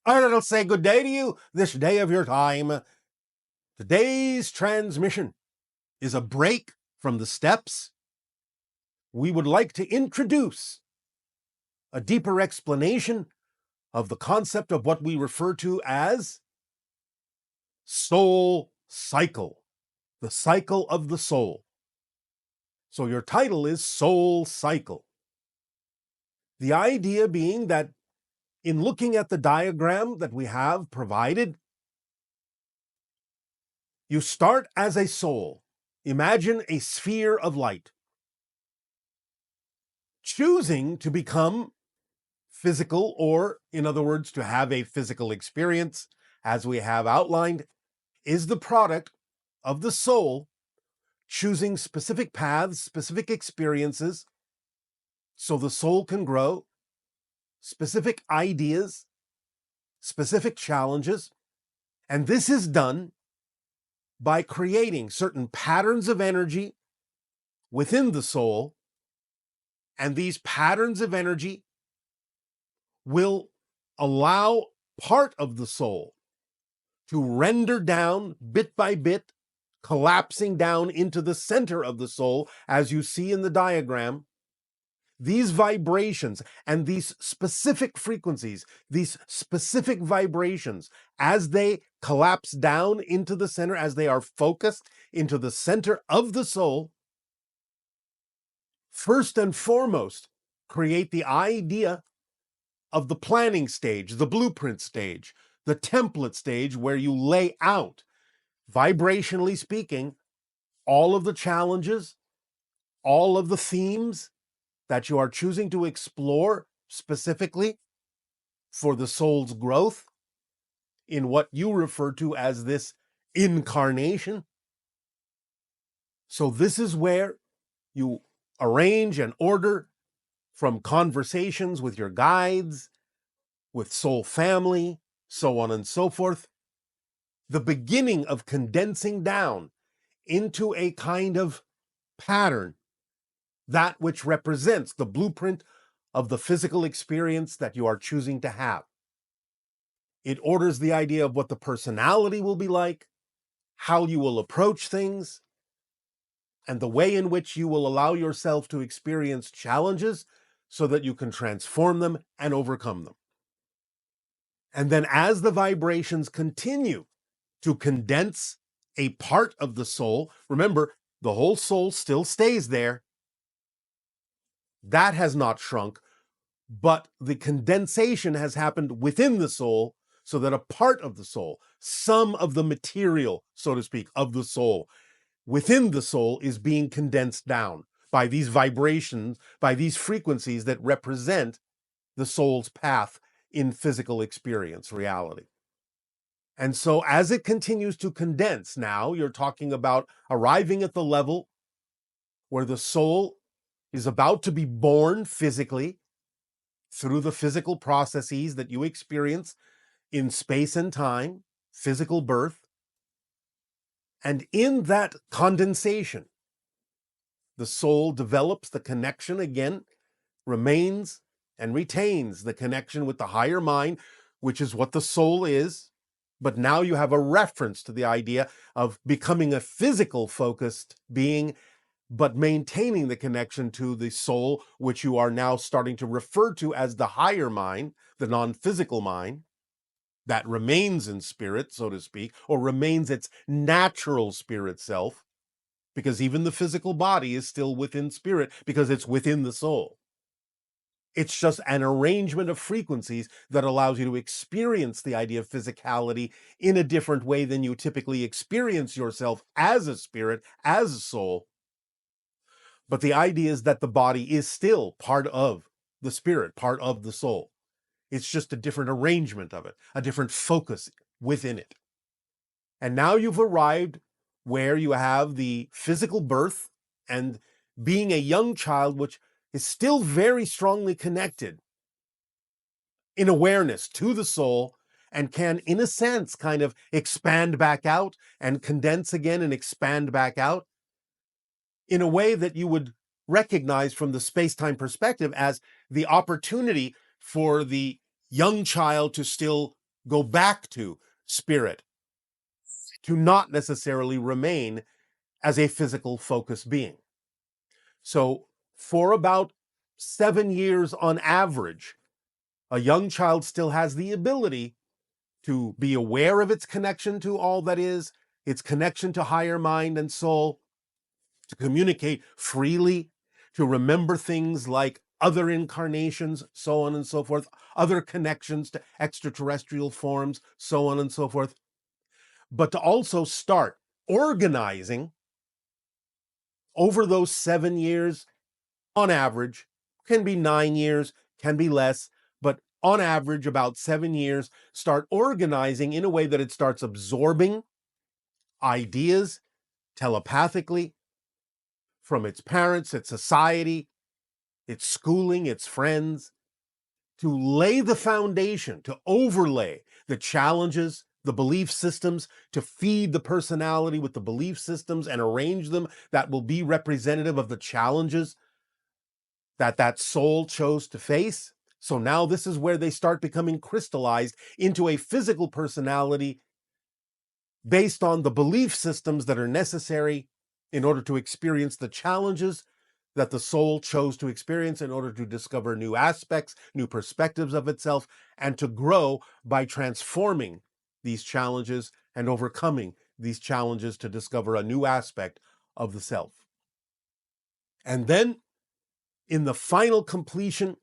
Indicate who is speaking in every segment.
Speaker 1: All right, I'll say good day to you this day of your time. Today's transmission is a break from the steps. We would like to introduce a deeper explanation of the concept of what we refer to as soul cycle, the cycle of the soul. So your title is Soul Cycle. The idea being that in looking at the diagram that we have provided, you start as a soul. Imagine a sphere of light, choosing to become physical, or in other words, to have a physical experience, as we have outlined, is the product of the soul choosing specific paths, specific experiences, so the soul can grow, specific ideas, specific challenges. And this is done by creating certain patterns of energy within the soul. And these patterns of energy will allow part of the soul to render down bit by bit, collapsing down into the center of the soul, as you see in the diagram. These vibrations and these specific frequencies, these specific vibrations, as they collapse down into the center, as they are focused into the center of the soul, first and foremost, create the idea of the planning stage, the blueprint stage, the template stage, where you lay out, vibrationally speaking, all of the challenges, all of the themes that you are choosing to explore specifically for the soul's growth in what you refer to as this incarnation. So this is where you arrange and order, from conversations with your guides, with soul family, so on and so forth, the beginning of condensing down into a kind of pattern, that which represents the blueprint of the physical experience that you are choosing to have. It orders the idea of what the personality will be like, how you will approach things, and the way in which you will allow yourself to experience challenges so that you can transform them and overcome them. And then as the vibrations continue to condense a part of the soul, remember, the whole soul still stays there. That has not shrunk, but the condensation has happened within the soul, so that a part of the soul, some of the material, so to speak, of the soul, within the soul is being condensed down by these vibrations, by these frequencies that represent the soul's path in physical experience, reality. And so as it continues to condense, now you're talking about arriving at the level where the soul is about to be born physically through the physical processes that you experience in space and time, physical birth. And in that condensation, the soul develops the connection again, remains and retains the connection with the higher mind, which is what the soul is. But now you have a reference to the idea of becoming a physical focused being, but maintaining the connection to the soul, which you are now starting to refer to as the higher mind, the non-physical mind, that remains in spirit, so to speak, or remains its natural spirit self, because even the physical body is still within spirit, because it's within the soul. It's just an arrangement of frequencies that allows you to experience the idea of physicality in a different way than you typically experience yourself as a spirit, as a soul. But the idea is that the body is still part of the spirit, part of the soul. It's just a different arrangement of it, a different focus within it. And now you've arrived where you have the physical birth and being a young child, which is still very strongly connected in awareness to the soul, and can, in a sense, kind of expand back out and condense again and expand back out in a way that you would recognize from the space-time perspective as the opportunity for the young child to still go back to spirit, to not necessarily remain as a physical focused being. So for about 7 years on average, a young child still has the ability to be aware of its connection to all that is, its connection to higher mind and soul, to communicate freely, to remember things like other incarnations, so on and so forth, other connections to extraterrestrial forms, so on and so forth, but to also start organizing over those 7 years, on average, can be 9 years, can be less, but on average, about 7 years, start organizing in a way that it starts absorbing ideas telepathically from its parents, its society, its schooling, its friends, to lay the foundation, to overlay the challenges, the belief systems, to feed the personality with the belief systems and arrange them that will be representative of the challenges that soul chose to face. So now this is where they start becoming crystallized into a physical personality based on the belief systems that are necessary in order to experience the challenges that the soul chose to experience in order to discover new aspects, new perspectives of itself, and to grow by transforming these challenges and overcoming these challenges to discover a new aspect of the self. And then, in the final completion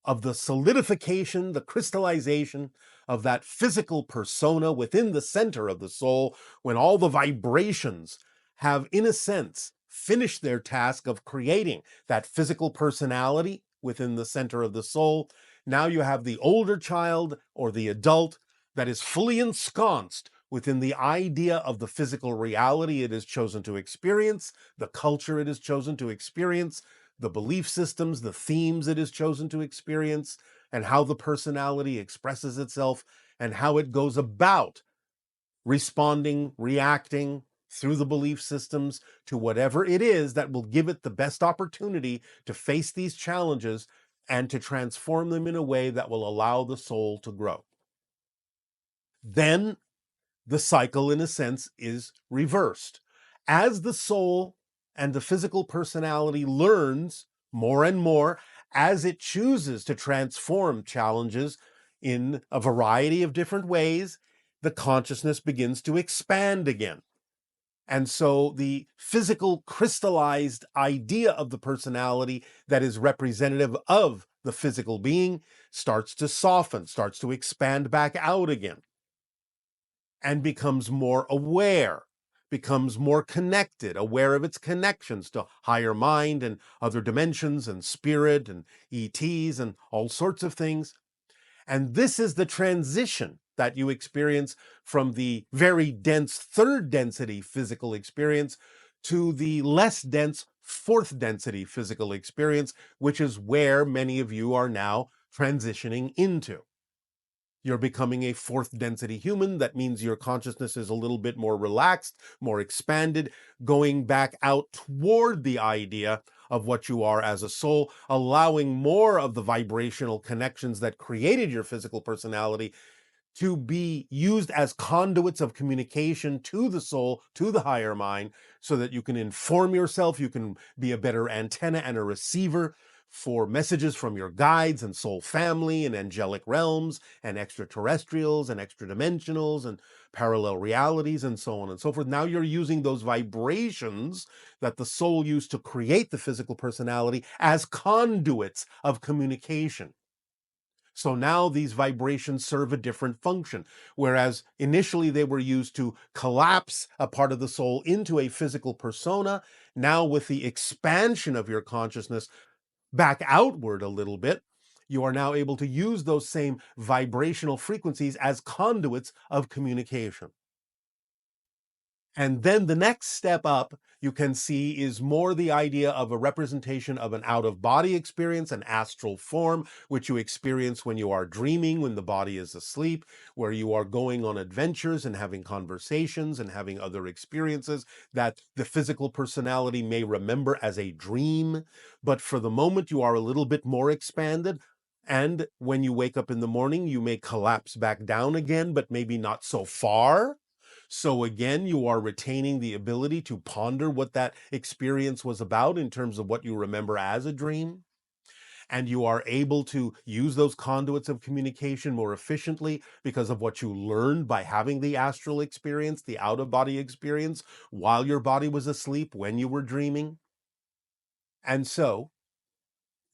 Speaker 1: of the solidification, the crystallization of that physical persona within the center of the soul, when all the vibrations have, in a sense, finished their task of creating that physical personality within the center of the soul, now you have the older child or the adult that is fully ensconced within the idea of the physical reality it has chosen to experience, the culture it has chosen to experience, the belief systems, the themes it has chosen to experience, and how the personality expresses itself, and how it goes about responding, reacting through the belief systems to whatever it is that will give it the best opportunity to face these challenges and to transform them in a way that will allow the soul to grow. Then the cycle, in a sense, is reversed. As the soul and the physical personality learns more and more, as it chooses to transform challenges in a variety of different ways, the consciousness begins to expand again. And so the physical crystallized idea of the personality that is representative of the physical being starts to soften, starts to expand back out again, and becomes more aware, becomes more connected, aware of its connections to higher mind and other dimensions and spirit and ETs and all sorts of things. And this is the transition that you experience from the very dense third density physical experience to the less dense fourth density physical experience, which is where many of you are now transitioning into. You're becoming a fourth density human. That means your consciousness is a little bit more relaxed, more expanded, going back out toward the idea of what you are as a soul, allowing more of the vibrational connections that created your physical personality to be used as conduits of communication to the soul, to the higher mind, so that you can inform yourself, you can be a better antenna and a receiver for messages from your guides and soul family and angelic realms and extraterrestrials and extra dimensionals and parallel realities and so on and so forth. Now you're using those vibrations that the soul used to create the physical personality as conduits of communication. So now these vibrations serve a different function, whereas initially they were used to collapse a part of the soul into a physical persona. Now, with the expansion of your consciousness back outward a little bit, you are now able to use those same vibrational frequencies as conduits of communication. And then the next step up, you can see, is more the idea of a representation of an out-of-body experience, an astral form, which you experience when you are dreaming, when the body is asleep, where you are going on adventures and having conversations and having other experiences that the physical personality may remember as a dream. But for the moment, you are a little bit more expanded, And when you wake up in the morning, you may collapse back down again, but maybe not so far. So again, you are retaining the ability to ponder what that experience was about in terms of what you remember as a dream. And you are able to use those conduits of communication more efficiently because of what you learned by having the astral experience, the out-of-body experience, while your body was asleep, when you were dreaming. And so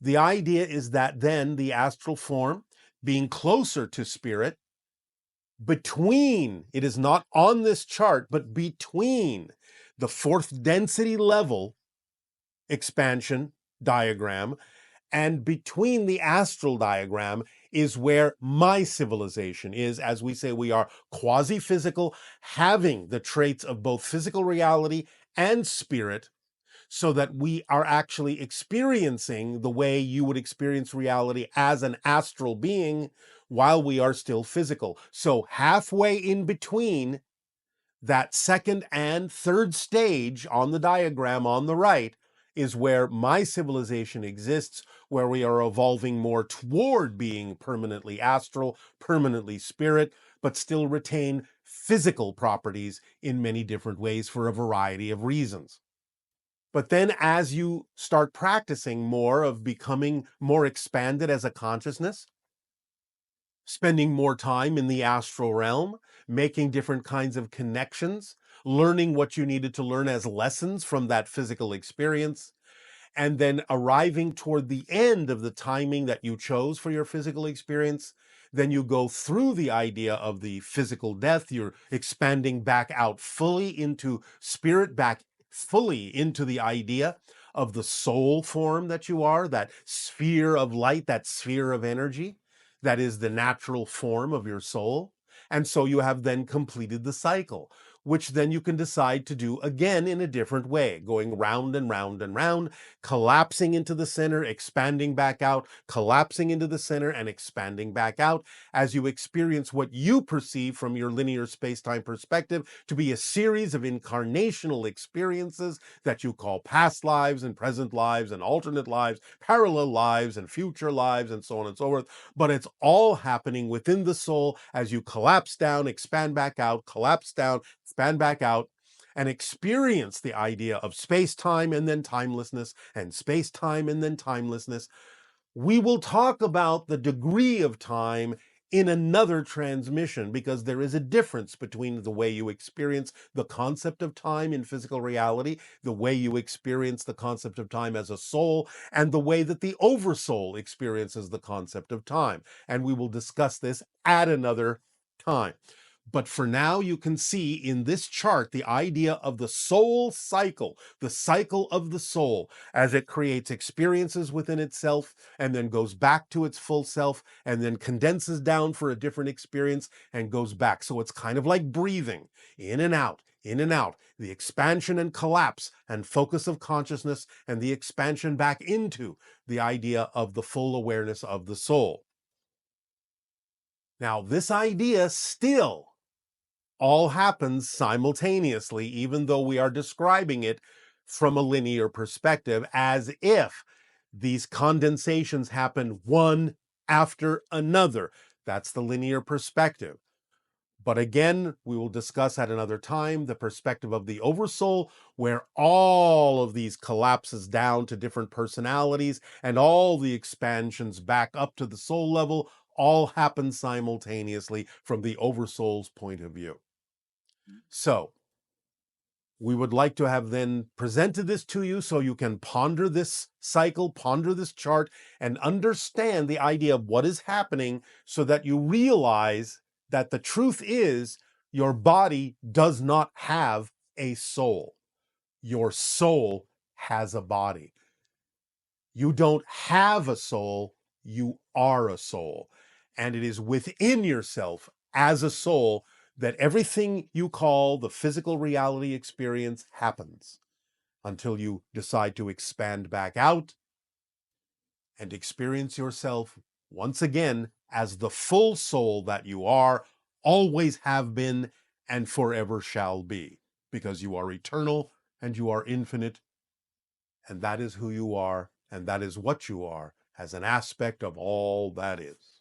Speaker 1: the idea is that then the astral form, being closer to spirit, between, it is not on this chart, but between the fourth density level expansion diagram and between the astral diagram is where my civilization is. As we say, we are quasi-physical, having the traits of both physical reality and spirit, so that we are actually experiencing the way you would experience reality as an astral being while we are still physical. So halfway in between that second and third stage on the diagram on the right is where my civilization exists, where we are evolving more toward being permanently astral, permanently spirit, but still retain physical properties in many different ways for a variety of reasons. But then as you start practicing more of becoming more expanded as a consciousness, spending more time in the astral realm, making different kinds of connections, learning what you needed to learn as lessons from that physical experience, and then arriving toward the end of the timing that you chose for your physical experience, then you go through the idea of the physical death. You're expanding back out fully into spirit, back fully into the idea of the soul form that you are, that sphere of light, that sphere of energy, that is the natural form of your soul. And so you have then completed the cycle, which then you can decide to do again in a different way, going round and round and round, collapsing into the center, expanding back out, collapsing into the center, and expanding back out as you experience what you perceive from your linear space-time perspective to be a series of incarnational experiences that you call past lives and present lives and alternate lives, parallel lives and future lives, and so on and so forth. But it's all happening within the soul as you collapse down, expand back out, collapse down, expand back out, and experience the idea of space-time and then timelessness, and space-time and then timelessness. We will talk about the degree of time in another transmission, because there is a difference between the way you experience the concept of time in physical reality, the way you experience the concept of time as a soul, and the way that the oversoul experiences the concept of time. And we will discuss this at another time. But for now, you can see in this chart the idea of the soul cycle, the cycle of the soul, as it creates experiences within itself and then goes back to its full self and then condenses down for a different experience and goes back. So it's kind of like breathing, in and out, in and out, the expansion and collapse and focus of consciousness, and the expansion back into the idea of the full awareness of the soul. Now, this idea still all happens simultaneously, even though we are describing it from a linear perspective, as if these condensations happen one after another. That's the linear perspective. But again, we will discuss at another time the perspective of the oversoul, where all of these collapses down to different personalities and all the expansions back up to the soul level all happen simultaneously from the oversoul's point of view. So we would like to have then presented this to you so you can ponder this cycle, ponder this chart, and understand the idea of what is happening, so that you realize that the truth is your body does not have a soul. Your soul has a body. You don't have a soul, you are a soul. And it is within yourself as a soul that everything you call the physical reality experience happens, until you decide to expand back out and experience yourself once again as the full soul that you are, always have been, and forever shall be, because you are eternal and you are infinite, and that is who you are, and that is what you are, as an aspect of all that is.